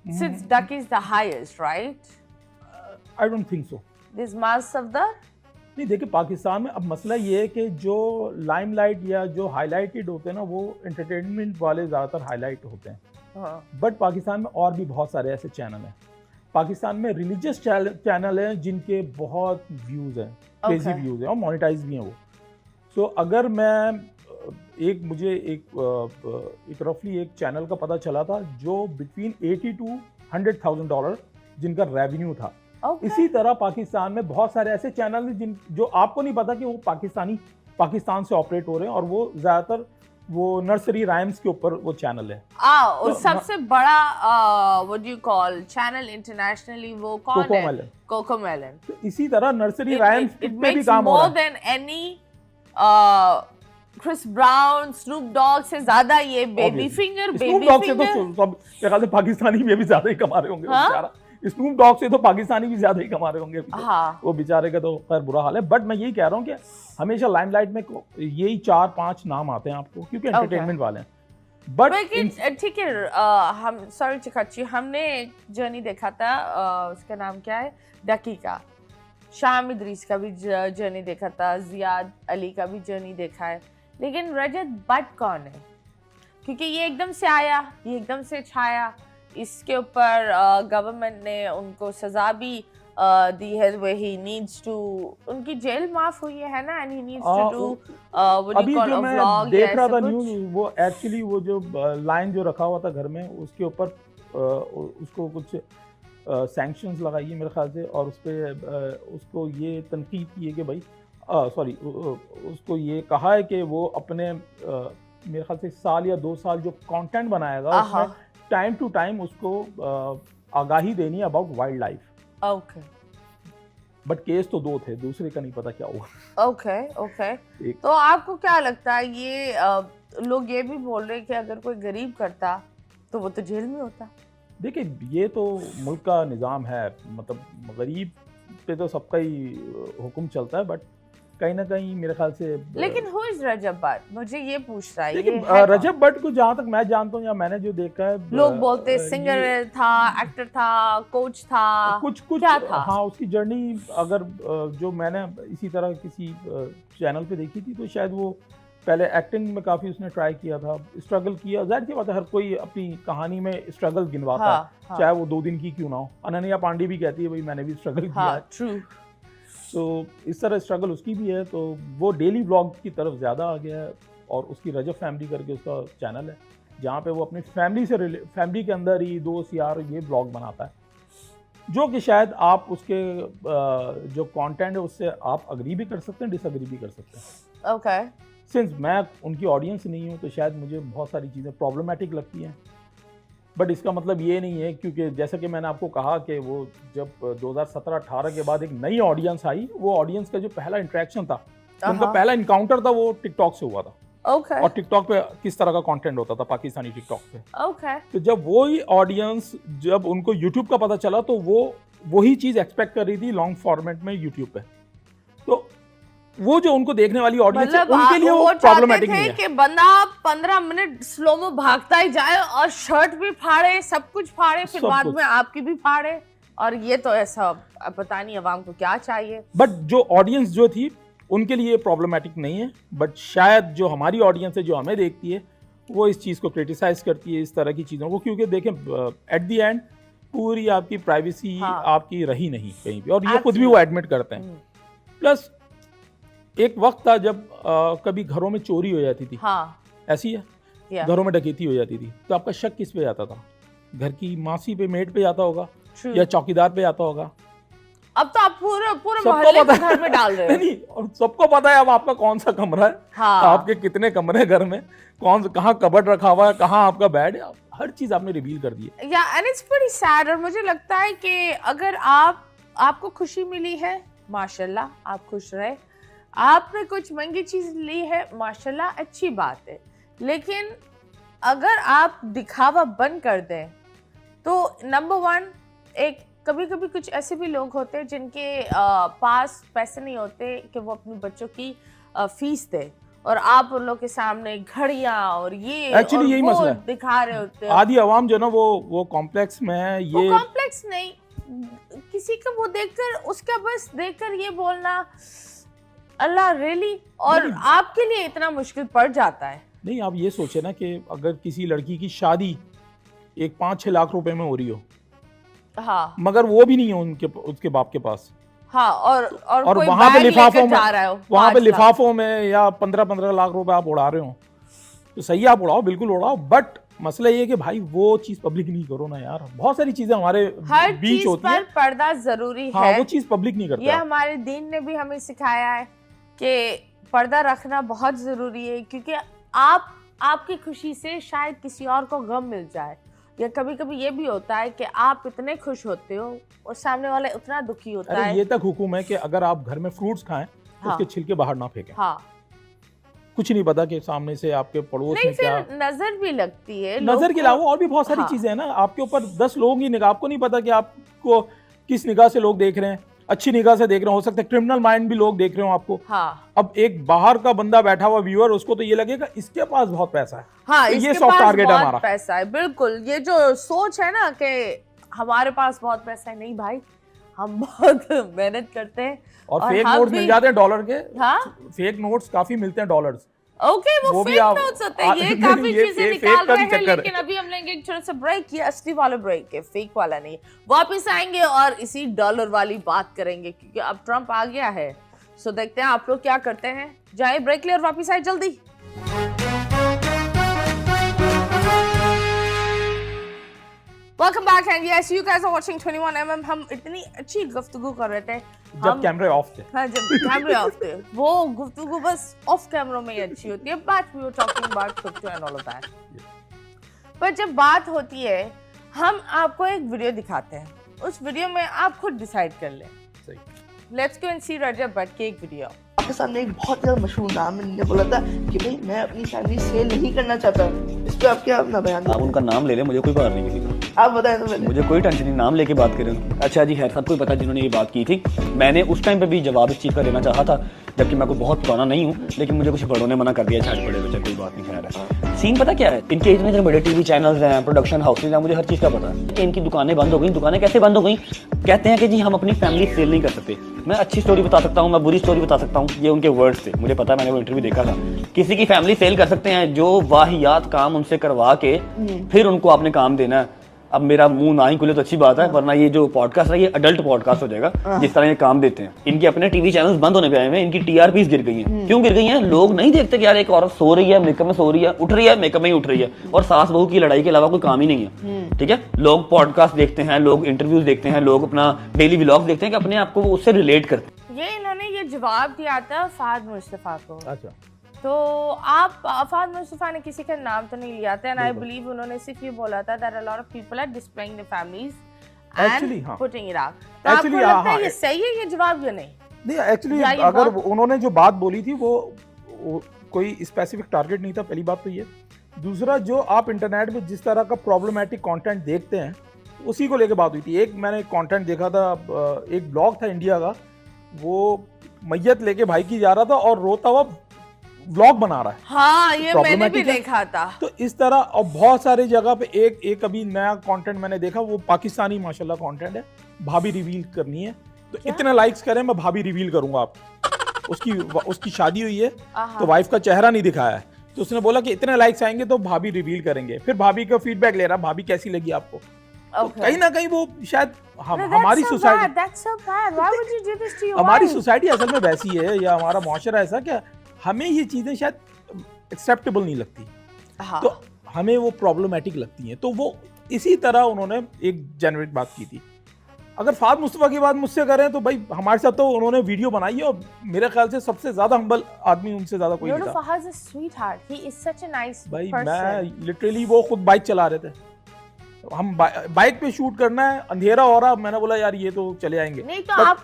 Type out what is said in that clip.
Since Duck is the highest, right? I don't think so. This mass of the नहीं देखिए, पाकिस्तान में अब मसला ये है कि जो लाइमलाइट या जो हाईलाइटेड होते हैं ना, वो एंटरटेनमेंट वाले ज़्यादातर हाईलाइट होते हैं। बट पाकिस्तान में और भी बहुत सारे ऐसे चैनल हैं। पाकिस्तान में रिलीजियस चैनल हैं जिनके बहुत व्यूज़ हैं, क्रेजी व्यूज़ हैं और मोनेटाइज भी हैं वो। सो अगर मैं मुझे एक रफली एक चैनल का पता चला था जो बिटवीन $80,000 to $100,000 जिनका रेवेन्यू था। इसी तरह पाकिस्तान में बहुत सारे ऐसे चैनल हैं जो आपको नहीं पता कि वो पाकिस्तान से ऑपरेट हो रहे हैं, और वो ज़्यादातर वो नर्सरी राइम्स के ऊपर वो चैनल है। और सबसे बड़ा what do you call channel internationally वो कौन है? कोकोमेलन। तो इसी तरह नर्सरी राइम्स पे भी काम हो रहा है। More than any Chris Brown, Snoop Dogg से ज्यादा ये बेबी फिंगर तो पाकिस्तानी भी ज्यादा ही कमा रहे होंगे। बेचारा स्नूप डॉग से तो पाकिस्तानी भी ज्यादा ही कमा रहे होंगे। हाँ। वो बेचारे का तो खैर बुरा हाल है। बट मैं यही कह रहा हूँ कि हमेशा लाइमलाइट में यही 4-5 नाम आते हैं आपको, क्योंकि एंटरटेनमेंट वाले हैं। बट ठीक है, हम सॉरी चिकाची, हमने एक जर्नी देखा था, उसका नाम क्या है, डकी का। शाम इदरीस का भी जर्नी देखा था, जियाद अली का भी जर्नी देखा है। लेकिन रजत बट कौन है? क्योंकि ये एकदम से आया, ये एकदम से छाया। इसके ऊपर गवर्नमेंट ने उनको सजा भी दी है, where he needs to, उनकी जेल माफ हुई है ना, and he needs to do अभी जो मैं देख रहा था न्यूज़, वो एक्चुअली वो जो लाइन जो रखा हुआ था घर में, उसके ऊपर उसको कुछ सैंक्शंस लगाई है मेरे ख्याल से, और उस पर उसको ये तनकीद की है कि भाई सॉरी उसको ये कहा है कि वो अपने मेरे ख्याल से 1 साल या 2 साल जो कंटेंट बनाएगा उसमें टाइम टू टाइम उसको आगाही देनी है about wild life. Okay. But case तो 2 थे, दूसरे का नहीं पता क्या हुआ। ओके। तो आपको क्या लगता है, ये लोग ये भी बोल रहे हैं कि अगर कोई गरीब करता तो वो तो जेल में होता? देखिए, ये तो मुल्क का निज़ाम है, मतलब गरीब पे तो सबका ही हुक्म चलता है, बट कहीं ना कहीं मेरे ख्याल से। लेकिन हु इज रजब भट्ट, मुझे ये पूछ रहा है। देखिए, रजब भट्ट को जहाँ तक मैं जानता हूँ या मैंने जो देखा है, लोग बोलते सिंगर था, एक्टर था, कोच था, कुछ क्या था? हाँ, उसकी जर्नी अगर जो मैंने इसी तरह किसी चैनल पे देखी थी, तो शायद वो पहले एक्टिंग में काफ़ी उसने ट्राई किया था, स्ट्रगल किया। जाहिर सी बात है, हर कोई अपनी कहानी में स्ट्रगल गिनवाता है, चाहे वो 2 दिन की क्यों ना हो। अनन्या पांडे भी कहती है भाई मैंने भी स्ट्रगल किया है। ट्रू। तो इस तरह स्ट्रगल उसकी भी है, तो वो डेली व्लॉग की तरफ ज़्यादा आ गया है। और उसकी रजब फैमिली करके उसका चैनल है, जहाँ पे वो अपनी फैमिली के अंदर ही दोस्त यार ये व्लॉग बनाता है, जो कि शायद आप उसके जो कंटेंट है उससे आप अग्री भी कर सकते हैं, डिसअग्री भी कर सकते हैं। ओके। सिंस मैं उनकी ऑडियंस नहीं हूँ, तो शायद मुझे बहुत सारी चीज़ें प्रॉब्लमेटिक लगती हैं। बट इसका मतलब ये नहीं है, क्योंकि जैसा कि मैंने आपको कहा कि वो जब 2017-18 के बाद एक नई ऑडियंस आई, वो ऑडियंस का जो पहला इंटरेक्शन था, उनका पहला इनकाउंटर था, वो टिकटॉक से हुआ था। Okay. और टिकटॉक पे किस तरह का कंटेंट होता था पाकिस्तानी टिकटॉक पे। Okay. तो जब वही ऑडियंस, जब उनको यूट्यूब का पता चला, तो वो वही चीज़ एक्सपेक्ट कर रही थी लॉन्ग फॉर्मेट में यूट्यूब पे। तो वो जो उनको देखने वाली ऑडियंस है, उनके लिए वो प्रॉब्लमेटिक नहीं है कि बंदा 15 मिनट स्लो में भागता ही जाए और शर्ट भी फाड़े, सब कुछ फाड़े, फिर बाद में आपकी भी फाड़े। और ये तो ऐसा पता नहीं अवाम को क्या चाहिए। बट जो ऑडियंस जो थी उनके लिए प्रॉब्लमेटिक नहीं है। बट शायद जो हमारी ऑडियंस है, जो हमें देखती है, वो इस चीज़ को क्रिटिसाइज करती है, इस तरह की चीज़ों को, क्योंकि देखें एट द एंड पूरी आपकी प्राइवेसी आपकी रही नहीं कहीं भी, और ये खुद भी वो एडमिट करते हैं। प्लस एक वक्त था जब कभी घरों में चोरी हो जाती थी, ऐसी है, घरों में डकैती हो जाती थी, तो आपका शक किस पे जाता था? घर की मासी पे, मेड पे जाता होगा, या चौकीदार पे जाता होगा। अब तो आप पूरे मोहल्ले को घर में डाल रहे हो। नहीं, और सबको पता है अब आपका कौन सा कमरा है, आपके कितने कमरे घर में, कहाँ कबर्ड रखा हुआ है, कहाँ आपका बेड है, हर चीज आपने रिवील कर दी है। And it's pretty sad. और मुझे लगता है कि अगर आपको खुशी मिली है, माशाल्लाह, आप खुश रहे, आपने कुछ महंगी चीज ली है, माशाल्लाह, अच्छी बात है। लेकिन अगर आप दिखावा बंद कर दें, तो नंबर 1, एक कभी कभी कुछ ऐसे भी लोग होते हैं जिनके पास पैसे नहीं होते कि वो अपने बच्चों की फीस दे, और आप उन लोग के सामने घड़ियां और ये Actually यही मसला है। दिखा रहे होते हो। आधी आवाम जो ना वो कॉम्प्लेक्स में है, वो ये कॉम्प्लेक्स नहीं, किसी का वो देखकर उसका बस देखकर ये बोलना अल्लाह रियली, और आपके लिए इतना मुश्किल पड़ जाता है। नहीं, आप ये सोचे ना कि अगर किसी लड़की की शादी एक 5-6 लाख रुपए में हो रही हो, हाँ, मगर वो भी नहीं है उसके बाप के पास, हाँ, और कोई वहां पे बैग लिफाफों लेकर में, जा रहे हो, वहां पे 5 लाख। लिफाफों में या 15-15 लाख रुपए आप उड़ा रहे हो, तो सही आप उड़ाओ, बिल्कुल उड़ाओ, बट मसला ये है कि भाई वो चीज पब्लिक नहीं करो ना यार। बहुत सारी चीजें हमारे हर बीच चीज होती पर है, पर्दा जरूरी हाँ, है। वो चीज पब्लिक नहीं करता। ये हमारे दीन ने भी हमें सिखाया है कि पर्दा रखना बहुत जरूरी है, क्योंकि आपकी खुशी से शायद किसी और को गम मिल जाए, या कभी कभी ये भी होता है कि आप इतने खुश होते हो और सामने वाला उतना दुखी होता अरे है। ये तक हुक्म है कि अगर आप घर में फ्रूट्स खाएं तो हाँ, उसके छिलके बाहर ना फेंकें। हाँ, कुछ नहीं पता कि सामने से आपके पड़ोस नहीं, में क्या फिर नजर भी लगती है। नजर के अलावा और भी बहुत सारी हाँ, चीजें हैं ना। आपके ऊपर 10 लोगों की निगाह, आपको नहीं पता कि आपको किस निगाह से लोग देख रहे हैं। अच्छी निगाह से देख रहे हो सकता है क्रिमिनल माइंड भी लोग देख रहे हो आपको। हाँ, अब एक बाहर का बंदा बैठा हुआ व्यूअर, उसको तो ये लगेगा इसके पास बहुत पैसा है, हाँ, तो ये इसके सॉफ्ट पास टारगेट है बहुत हमारा। पैसा है, बिल्कुल। ये जो सोच है ना कि हमारे पास बहुत पैसा है, नहीं भाई, हम बहुत मेहनत करते हैं और फेक हम नोट्स भी- मिल जाते हैं डॉलर के। हाँ, फेक नोट्स काफी मिलते हैं डॉलर्स। ओके, वो भी फेक आप- नोट्स होते हैं, ये नहीं, काफी ये चीजें फेक निकाल का रहे भी हैं, चक्कर है। लेकिन अभी हम लेंगे एक छोटा सा ब्रेक। ये असली वाला ब्रेक है, फेक वाला नहीं। वापस आएंगे और इसी डॉलर वाली बात करेंगे, क्योंकि अब ट्रम्प आ गया है। सो देखते हैं आप लोग क्या करते हैं। जाए ब्रेक ले और वापस आए जल्दी। Welcome back and yes you guys are watching 21mm। हम इतनी अच्छी गुफ्तगू कर रहे थे जब कैमरे ऑफ थे। हाँ, जब कैमरे ऑफ थे, वो गुफ्तगू बस ऑफ कैमरा में ही अच्छी होती है। But we were talking about crypto and all of that. पर जब बात होती है, हम आपको एक वीडियो दिखाते हैं, उस वीडियो में आप खुद डिसाइड कर लें। सही। लेट्स गो एंड सी रजब भट्ट की एक वीडियो। आपके सामने एक बहुत ज्यादा मशहूर नाम है, ने बोला था कि भाई मैं अपनी फैमिली सेल नहीं करना चाहता। इस पे आप क्या अपना बयान आप उनका नाम ले लें, मुझे कोई बात नहीं किसी का। आप बताएं तो पहले। मुझे कोई टेंशन नहीं, नाम लेके बात करें। अच्छा जी, खैर सबको पता जिन्होंने ये बात की थी। मैंने उस टाइम पे भी जवाब इस चीज़ का देना चाहा था, जबकि मैं कोई बहुत पुराना नहीं हूँ, लेकिन मुझे कुछ बड़ों ने मना कर दिया। छाट पड़े बच्चे, कोई बात नहीं। खैर है, सीन पता क्या है, इनके इतने इतने बड़े टीवी चैनल्स हैं, प्रोडक्शन हाउसेज हैं, मुझे हर चीज़ का पता है कि इनकी दुकानें बंद हो गई। दुकानें कैसे बंद हो गई? कहते हैं कि जी हम अपनी फैमिली सेल नहीं कर सकते। मैं अच्छी स्टोरी बता सकता हूँ, मैं बुरी स्टोरी बता सकता हूँ, ये उनके वर्ड्स थे, मुझे पता है, मैंने वो इंटरव्यू देखा था। किसी की फैमिली सेल कर सकते हैं जो वाहियात काम उनसे करवा के फिर उनको आपने काम देना है। अब मेरा मुंह ना ही खुले तो अच्छी बात है, वरना ये जो पॉडकास्ट है ये अडल्ट पॉडकास्ट हो जाएगा, जिस तरह ये काम देते हैं। इनके अपने टीवी चैनल्स बंद होने पे आए हुए हैं, इनकी टीआरपीस गिर गई हैं। क्यों गिर गई हैं? लोग नहीं देखते कि यार एक औरत सो रही है, मेकअप में सो रही है, उठ रही है, मेकअप में ही उठ रही है, और सास बहू की लड़ाई के अलावा कोई काम ही नहीं है। ठीक है, लोग पॉडकास्ट देखते हैं, लोग इंटरव्यूज देखते हैं, लोग अपना डेली व्लॉग देखते हैं कि अपने आप को वो उससे रिलेट करते हैं। ये इन्होंने ये जवाब दिया था फहद मुस्तफा को। अच्छा, तो आप फहद मुस्तफा ने किसी का नाम तो नहीं लिया था, एंड आई बिलीव उन्होंने सिर्फ ये बोला था that a lot of people are displaying their families Actually, and हाँ। Putting it out. तो आपको Actually, लगता है हाँ, ये सही है ये जवाब या नहीं? नहीं एक्चुअली या ये अगर बहुत- उन्होंने जो बात बोली थी वो कोई स्पेसिफिक टारगेट नहीं था। पहली बात तो ये। दूसरा, जो आप इंटरनेट में जिस तरह का प्रॉब्लमेटिक कंटेंट देखते हैं, उसी को लेके बात हुई थी। एक मैंने कंटेंट देखा था, एक ब्लॉग था इंडिया का, वो मैयत लेके भाई की जा रहा था और रोता हुआ व्लॉग बना रहा है। हाँ, ये मैंने भी Problematic है। देखा था। तो इस तरह और बहुत सारी जगह पे एक अभी नया कंटेंट मैंने देखा, वो पाकिस्तानी माशाल्लाह कंटेंट है, भाभी रिवील करनी है, तो क्या? इतने लाइक्स करें मैं भाभी रिवील करूंगा आपकी। उसकी शादी हुई है आहा। तो वाइफ का चेहरा नहीं दिखाया है, तो उसने बोला कि इतने लाइक्स आएंगे तो भाभी रिवील करेंगे। फिर भाभी का फीडबैक ले रहा, भाभी कैसी लगी आपको। तो Okay. कहीं ना कहीं वो शायद No, that's हमारी so society bad. That's so bad. Why would you do this to your हमारी wife? सोसाइटी असल में वैसी है, या हमारा मुआशरा ऐसा कि हमें ये चीजें शायद एक्सेप्टेबल नहीं लगती, हाँ। तो हमें वो प्रॉब्लमेटिक लगती हैं। तो वो इसी तरह उन्होंने एक जेनरिक बात की थी। अगर फहद मुस्तफा की बात मुझसे करें तो भाई हमारे साथ तो उन्होंने वीडियो बनाई है, और मेरे ख्याल से सबसे ज्यादा हम्बल आदमी उनसे ज्यादा कोई No, नहीं no, था। Fahad's a sweetheart. He is such a nice भाई person. मैं लिटरली, वो खुद बाइक चला रहे थे, हम बाइक पे शूट करना है, अंधेरा हो रहा, मैंने बोला यार ये तो चले आएंगे। नहीं तो आप